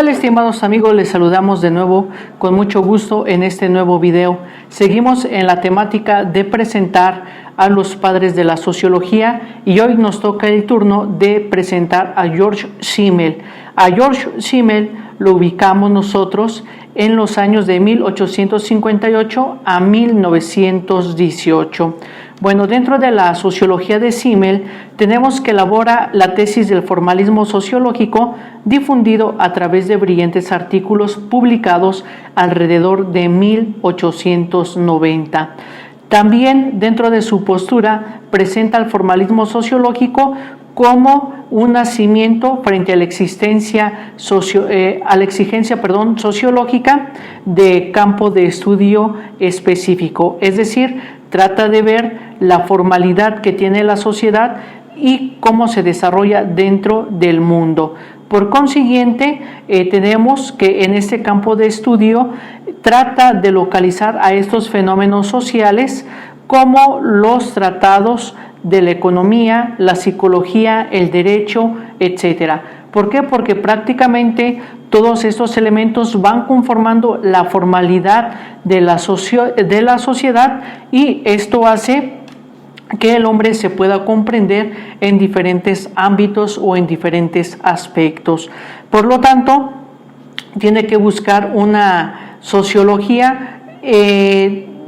tal, estimados amigos? Les saludamos de nuevo con mucho gusto en este nuevo video. Seguimos en la temática de presentar a los padres de la sociología y hoy nos toca el turno de presentar a George Simmel. A George Simmel lo ubicamos nosotros en los años de 1858 a 1918. Bueno, dentro de la sociología de Simmel tenemos que elabora la tesis del formalismo sociológico difundido a través de brillantes artículos publicados alrededor de 1890. También dentro de su postura presenta el formalismo sociológico como un nacimiento frente a la exigencia sociológica de campo de estudio específico, es decir, trata de ver la formalidad que tiene la sociedad y cómo se desarrolla dentro del mundo. Por consiguiente, tenemos que en este campo de estudio trata de localizar a estos fenómenos sociales como los tratados de la economía, la psicología, el derecho, etc. ¿Por qué? Porque prácticamente todos estos elementos van conformando la formalidad de la sociedad y esto hace que el hombre se pueda comprender en diferentes ámbitos o en diferentes aspectos. Por lo tanto, tiene que buscar una sociología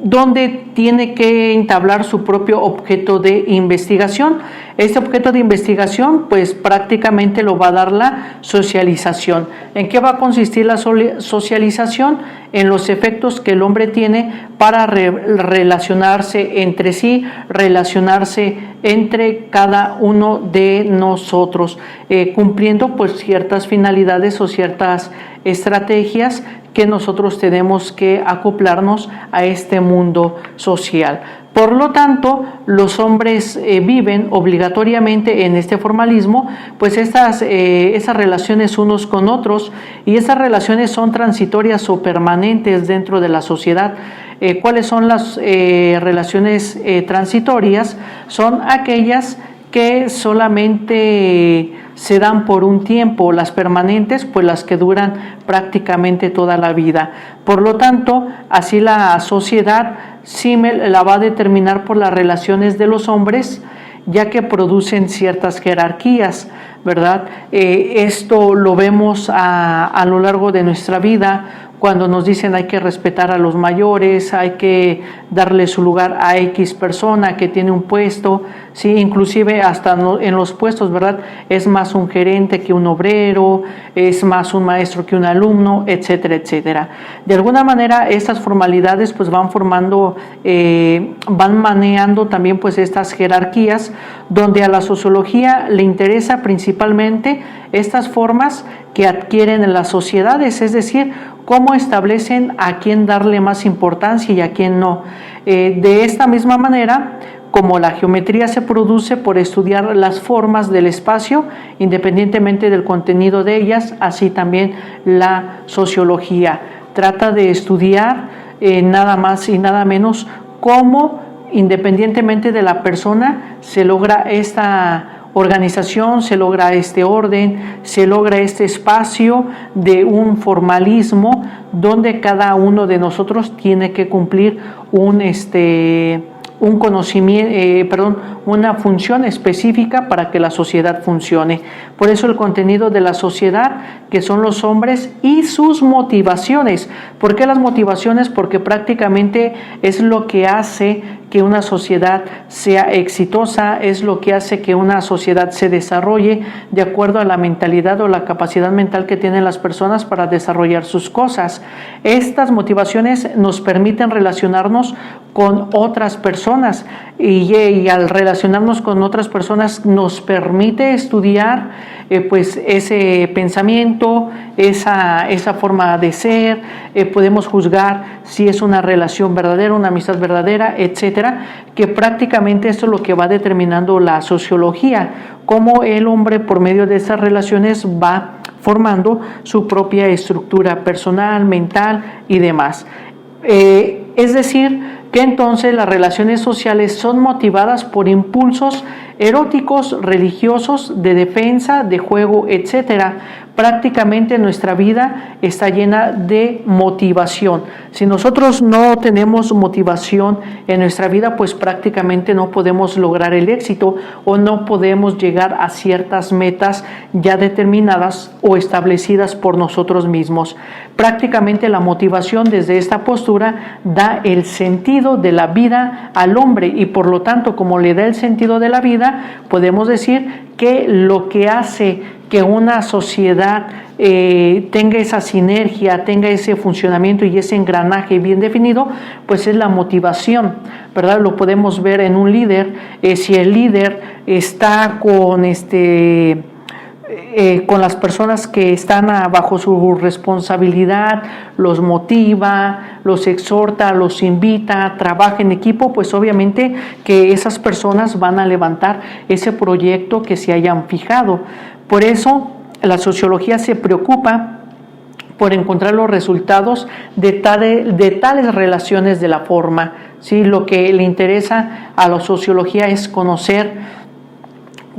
donde tiene que entablar su propio objeto de investigación. Este objeto de investigación pues prácticamente lo va a dar la socialización. ¿En qué va a consistir la socialización? En los efectos que el hombre tiene para relacionarse entre sí, relacionarse entre cada uno de nosotros, cumpliendo pues ciertas finalidades o ciertas estrategias que nosotros tenemos que acoplarnos a este mundo social. Por lo tanto, los hombres viven obligatoriamente en este formalismo, pues esas relaciones unos con otros, y esas relaciones son transitorias o permanentes dentro de la sociedad. ¿Cuáles son las relaciones transitorias? Son aquellas que solamente se dan por un tiempo, las permanentes, pues las que duran prácticamente toda la vida. Por lo tanto, así la sociedad Simmel la va a determinar por las relaciones de los hombres, ya que producen ciertas jerarquías, ¿verdad? Esto lo vemos a lo largo de nuestra vida, cuando nos dicen hay que respetar a los mayores, hay que darle su lugar a X persona que tiene un puesto, sí, inclusive hasta en los puestos, ¿verdad? Es más un gerente que un obrero, es más un maestro que un alumno, etcétera, etcétera. De alguna manera estas formalidades pues van formando, van manejando también pues estas jerarquías, donde a la sociología le interesa principalmente estas formas que adquieren en las sociedades, es decir, cómo establecen a quién darle más importancia y a quién no. De esta misma manera, como la geometría se produce por estudiar las formas del espacio, independientemente del contenido de ellas, así también la sociología trata de estudiar nada más y nada menos cómo, independientemente de la persona, se logra esta organización, se logra este orden, se logra este espacio de un formalismo donde cada uno de nosotros tiene que cumplir un conocimiento, una función específica para que la sociedad funcione. Por eso el contenido de la sociedad, que son los hombres y sus motivaciones. ¿Por qué las motivaciones? Porque prácticamente es lo que hace que una sociedad sea exitosa, es lo que hace que una sociedad se desarrolle de acuerdo a la mentalidad o la capacidad mental que tienen las personas para desarrollar sus cosas. Estas motivaciones nos permiten relacionarnos con otras personas y al relacionarnos con otras personas nos permite estudiar pues ese pensamiento, esa forma de ser, podemos juzgar si es una relación verdadera, una amistad verdadera, etcétera, que prácticamente esto es lo que va determinando la sociología, cómo el hombre por medio de esas relaciones va formando su propia estructura personal, mental y demás. Es decir, que entonces las relaciones sociales son motivadas por impulsos eróticos, religiosos, de defensa, de juego, etcétera. prácticamente nuestra vida está llena de motivación. Si nosotros no tenemos motivación en nuestra vida, pues prácticamente no podemos lograr el éxito o no podemos llegar a ciertas metas ya determinadas o establecidas por nosotros mismos. Prácticamente la motivación desde esta postura da el sentido de la vida al hombre y por lo tanto, como le da el sentido de la vida, podemos decir que lo que hace que una sociedad tenga esa sinergia, tenga ese funcionamiento y ese engranaje bien definido, pues es la motivación, ¿verdad? Lo podemos ver en un líder. Si el líder está con las personas que están bajo su responsabilidad, los motiva, los exhorta, los invita, trabaja en equipo, pues obviamente que esas personas van a levantar ese proyecto que se hayan fijado. Por eso la sociología se preocupa por encontrar los resultados de tales relaciones de la forma, ¿sí? Lo que le interesa a la sociología es conocer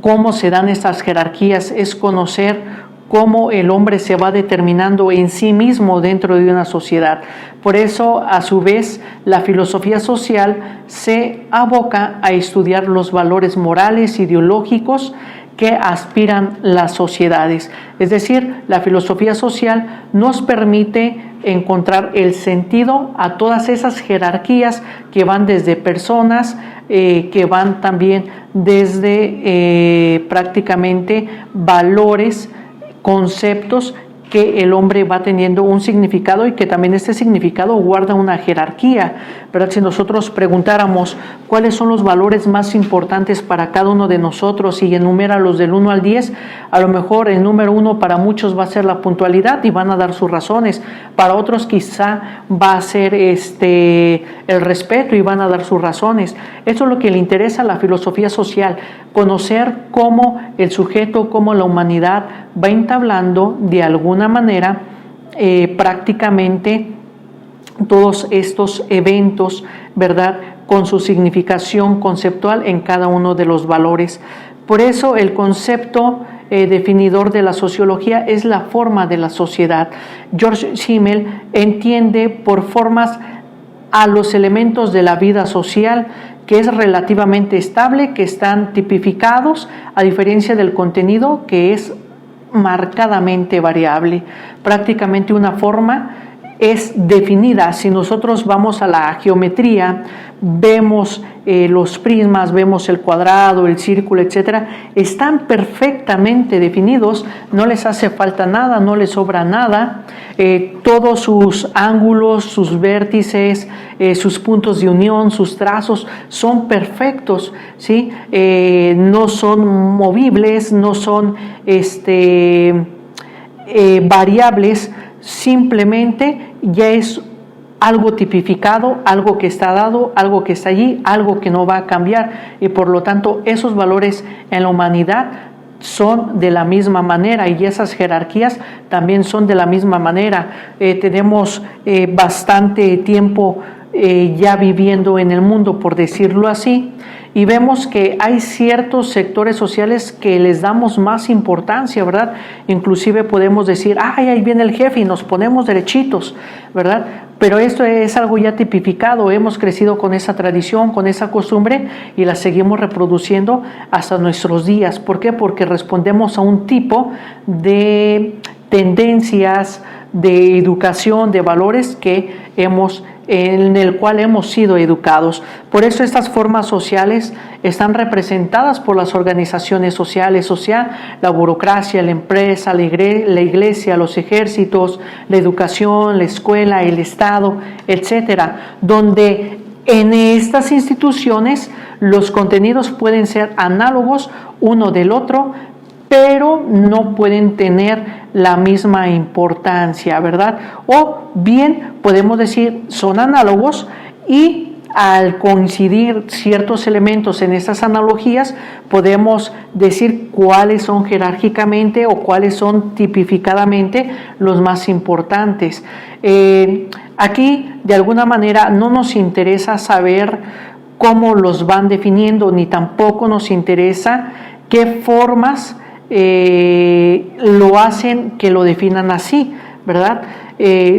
cómo se dan estas jerarquías, es conocer cómo el hombre se va determinando en sí mismo dentro de una sociedad. Por eso, a su vez, la filosofía social se aboca a estudiar los valores morales, ideológicos que aspiran las sociedades. Es decir, la filosofía social nos permite encontrar el sentido a todas esas jerarquías que van desde personas, que van también desde prácticamente valores, conceptos que el hombre va teniendo un significado y que también este significado guarda una jerarquía, ¿verdad? Si nosotros preguntáramos cuáles son los valores más importantes para cada uno de nosotros y enumera los del 1 al 10, a lo mejor el número 1 para muchos va a ser la puntualidad y van a dar sus razones, para otros quizá va a ser el respeto y van a dar sus razones. Eso es lo que le interesa a la filosofía social, conocer cómo el sujeto, cómo la humanidad va entablando de alguna manera prácticamente todos estos eventos, ¿verdad?, con su significación conceptual en cada uno de los valores. Por eso el concepto definidor de la sociología es la forma de la sociedad. George Simmel entiende por formas a los elementos de la vida social que es relativamente estable, que están tipificados, a diferencia del contenido que es marcadamente variable. Prácticamente una forma es definida. Si nosotros vamos a la geometría, vemos los prismas, vemos el cuadrado, el círculo, etcétera, están perfectamente definidos, no les hace falta nada, no les sobra nada, todos sus ángulos, sus vértices, sus puntos de unión, sus trazos son perfectos, ¿sí? No son movibles, no son variables, simplemente ya es algo tipificado, algo que está dado, algo que está allí, algo que no va a cambiar, y por lo tanto esos valores en la humanidad son de la misma manera y esas jerarquías también son de la misma manera. Tenemos bastante tiempo ya viviendo en el mundo, por decirlo así, y vemos que hay ciertos sectores sociales que les damos más importancia, ¿verdad? Inclusive podemos decir, ay, ahí viene el jefe y nos ponemos derechitos, ¿verdad? Pero esto es algo ya tipificado, hemos crecido con esa tradición, con esa costumbre y la seguimos reproduciendo hasta nuestros días. ¿Por qué? Porque respondemos a un tipo de tendencias, de educación, de valores en el cual hemos sido educados. Por eso estas formas sociales están representadas por las organizaciones sociales, o sea, la burocracia, la empresa, la iglesia, los ejércitos, la educación, la escuela, el Estado, etcétera, donde en estas instituciones los contenidos pueden ser análogos uno del otro, pero no pueden tener la misma importancia, ¿verdad? O bien podemos decir son análogos y al coincidir ciertos elementos en estas analogías podemos decir cuáles son jerárquicamente o cuáles son tipificadamente los más importantes. Aquí de alguna manera no nos interesa saber cómo los van definiendo, ni tampoco nos interesa qué formas lo hacen que lo definan así, ¿verdad?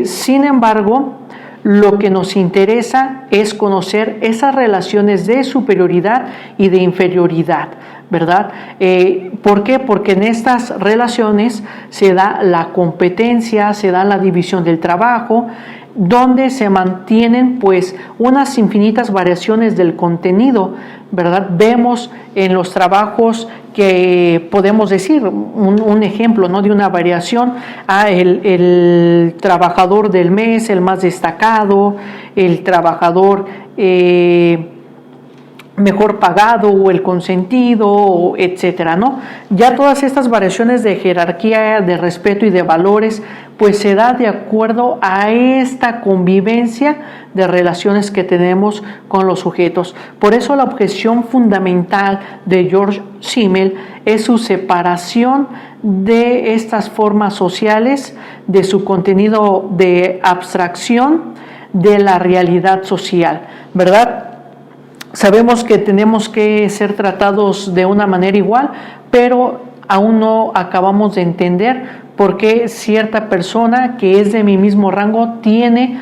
Sin embargo, lo que nos interesa es conocer esas relaciones de superioridad y de inferioridad, ¿verdad? ¿Por qué? Porque en estas relaciones se da la competencia, se da la división del trabajo, donde se mantienen pues unas infinitas variaciones del contenido, ¿verdad? Vemos en los trabajos que podemos decir, un ejemplo, ¿no?, de una variación, el trabajador del mes, el más destacado, el trabajador mejor pagado o el consentido, etcétera, ¿no? Ya todas estas variaciones de jerarquía, de respeto y de valores, pues se da de acuerdo a esta convivencia de relaciones que tenemos con los sujetos. Por eso la objeción fundamental de George Simmel es su separación de estas formas sociales, de su contenido de abstracción, de la realidad social, ¿verdad? Sabemos que tenemos que ser tratados de una manera igual, pero aún no acabamos de entender por qué cierta persona que es de mi mismo rango tiene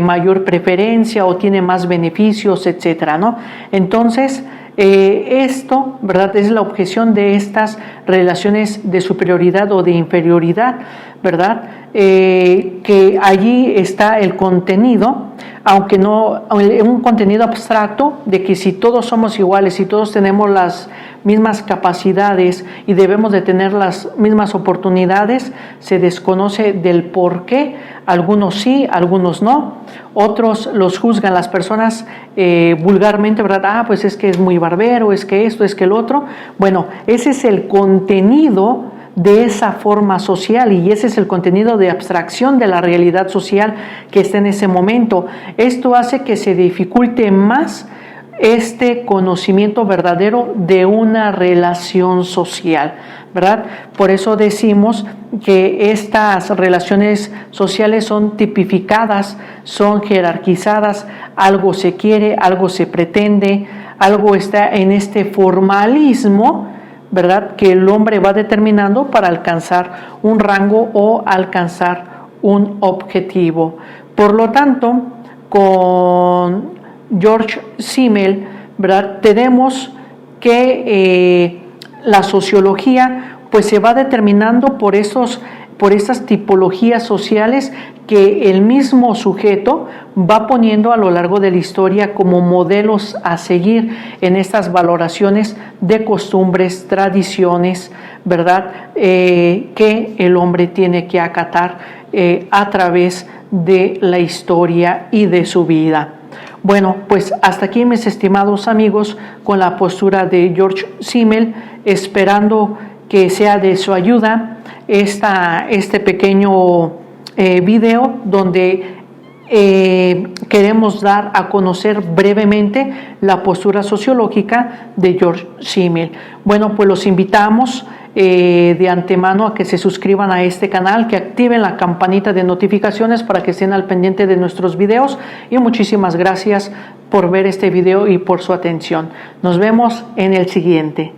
mayor preferencia o tiene más beneficios, etcétera, ¿no? Entonces, esto, ¿verdad?, es la objeción de estas relaciones de superioridad o de inferioridad, ¿verdad? Que allí está el contenido, aunque no, un contenido abstracto de que si todos somos iguales, si todos tenemos las mismas capacidades y debemos de tener las mismas oportunidades, se desconoce del por qué, algunos sí, algunos no, otros los juzgan las personas vulgarmente, ¿verdad? Pues es que es muy barbero, es que esto, es que el otro. Bueno, ese es el contenido de esa forma social y ese es el contenido de abstracción de la realidad social que está en ese momento. Esto hace que se dificulte más este conocimiento verdadero de una relación social, ¿verdad? Por eso decimos que estas relaciones sociales son tipificadas, son jerarquizadas, algo se quiere, algo se pretende, algo está en este formalismo, ¿verdad?, que el hombre va determinando para alcanzar un rango o alcanzar un objetivo. Por lo tanto, con George Simmel, ¿verdad?, tenemos que la sociología pues se va determinando por estas tipologías sociales que el mismo sujeto va poniendo a lo largo de la historia como modelos a seguir en estas valoraciones de costumbres, tradiciones, ¿verdad?, que el hombre tiene que acatar a través de la historia y de su vida. Bueno, pues hasta aquí, mis estimados amigos, con la postura de George Simmel, esperando que sea de su ayuda este pequeño video donde queremos dar a conocer brevemente la postura sociológica de George Simmel. Bueno, pues los invitamos de antemano a que se suscriban a este canal, que activen la campanita de notificaciones para que estén al pendiente de nuestros videos, y muchísimas gracias por ver este video y por su atención. Nos vemos en el siguiente.